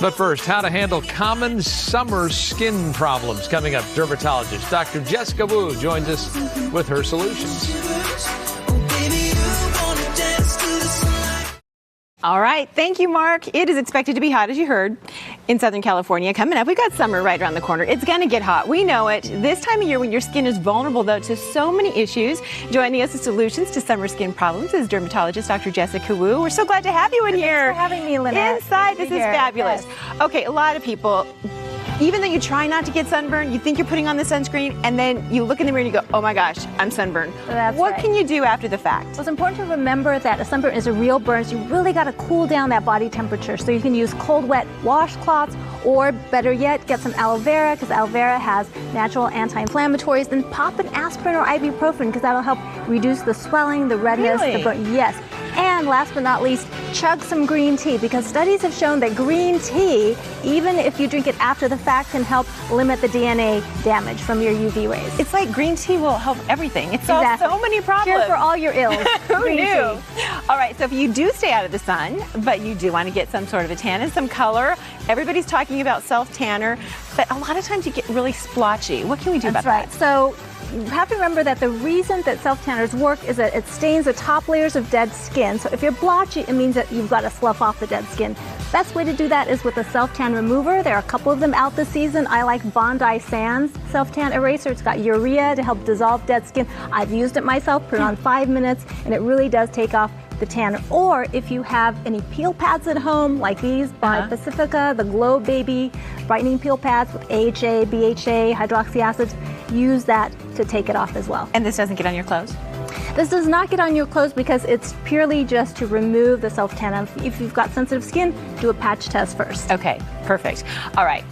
But first, how to handle common summer skin problems. Coming up, dermatologist Dr. Jessica Wu joins us with her solutions. All right. Thank you, Mark. It is expected to be hot, as you heard, in Southern California. Coming up, we've got summer right around the corner. It's going to get hot. We know it. This time of year when your skin is vulnerable, though, to so many issues. Joining us with solutions to summer skin problems is dermatologist Dr. Jessica Wu. We're so glad to have you in here. Thanks for having me, Lynette. Inside, this is fabulous. Yes. Okay, a lot of people, even though you try not to get sunburned, you think you're putting on the sunscreen, and then you look in the mirror and you go, oh my gosh, I'm sunburned. What can you do after the fact? Well, it's important to remember that a sunburn is a real burn, so you really got to cool down that body temperature. So you can use cold, wet washcloths, or better yet, get some aloe vera, because aloe vera has natural anti-inflammatories. Then pop an aspirin or ibuprofen, because that'll help reduce the swelling, the redness, the burn. Yes. And last but not least, chug some green tea, because studies have shown that green tea, even if you drink it after the fact, can help limit the DNA damage from your UV rays. It's like green tea will help everything. It solves so many problems. Cure for all your ills. Who knew? All right, so if you do stay out of the sun, but you do want to get some sort of a tan and some color, everybody's talking about self-tanner, but a lot of times you get really splotchy. What can we do about that? So you have to remember that the reason that self-tanners work is that it stains the top layers of dead skin. So if you're blotchy, it means that you've got to slough off the dead skin. Best way to do that is with a self-tan remover. There are a couple of them out this season. I like Bondi Sands self-tan eraser. It's got urea to help dissolve dead skin. I've used it myself, put it on 5 minutes, and it really does take off the tanner. Or if you have any peel pads at home, like these by Pacifica, the Glow Baby brightening peel pads with AHA, BHA, hydroxy acids, use that to take it off as well. And this doesn't get on your clothes? This does not get on your clothes because it's purely just to remove the self-tan. If you've got sensitive skin, do a patch test first. Okay, perfect. All right.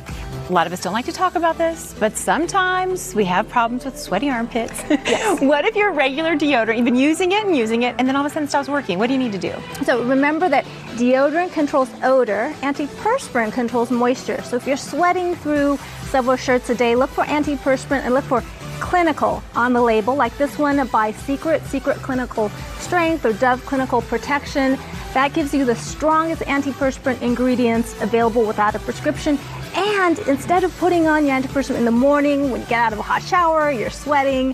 A lot of us don't like to talk about this, but sometimes we have problems with sweaty armpits. Yes. What if your regular deodorant, you've been using it, and then all of a sudden it stops working? What do you need to do? So remember that deodorant controls odor, antiperspirant controls moisture. So if you're sweating through several shirts a day, look for antiperspirant and look for clinical on the label, like this one by Secret Clinical Strength or Dove Clinical Protection. That gives you the strongest antiperspirant ingredients available without a prescription. And instead of putting on your antiperspirant in the morning when you get out of a hot shower, you're sweating,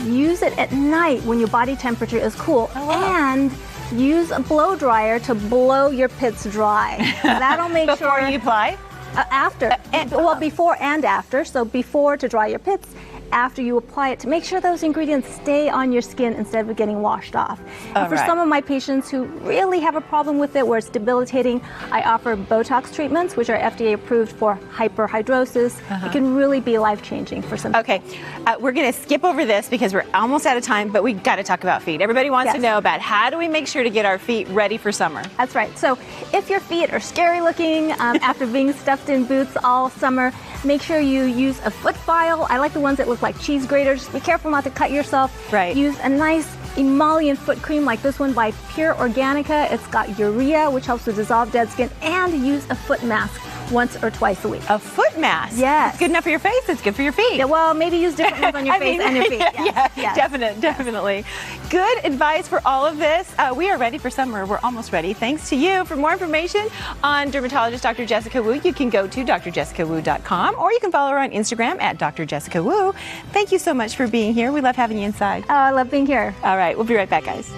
use it at night when your body temperature is cool. Oh, wow. And use a blow dryer to blow your pits dry. That'll make Before sure you apply? After. Well, before and after. So before to dry your pits, after you apply it, to make sure those ingredients stay on your skin instead of getting washed off. And for some of my patients who really have a problem with it, where it's debilitating, I offer Botox treatments, which are FDA approved for hyperhidrosis. It can really be life-changing for some people. Okay, we're going to skip over this because we're almost out of time, but we got to talk about feet. Everybody wants to know about how do we make sure to get our feet ready for summer? That's right. So if your feet are scary looking after being stuffed in boots all summer, make sure you use a foot file. I like the ones that look like cheese graters. Be careful not to cut yourself. Right. Use a nice emollient foot cream like this one by Pure Organica. It's got urea, which helps to dissolve dead skin, and use a foot mask once or twice a week. A foot mask? Yes. It's good enough for your face. It's good for your feet. Yeah, well, maybe use different ones on your face and your feet. Yes. Definitely. Good advice for all of this. We are ready for summer. We're almost ready. Thanks to you. For more information on dermatologist Dr. Jessica Wu, you can go to drjessicawu.com, or you can follow her on Instagram at Dr. Jessica Wu. Thank you so much for being here. We love having you inside. Oh, I love being here. All right. We'll be right back, guys.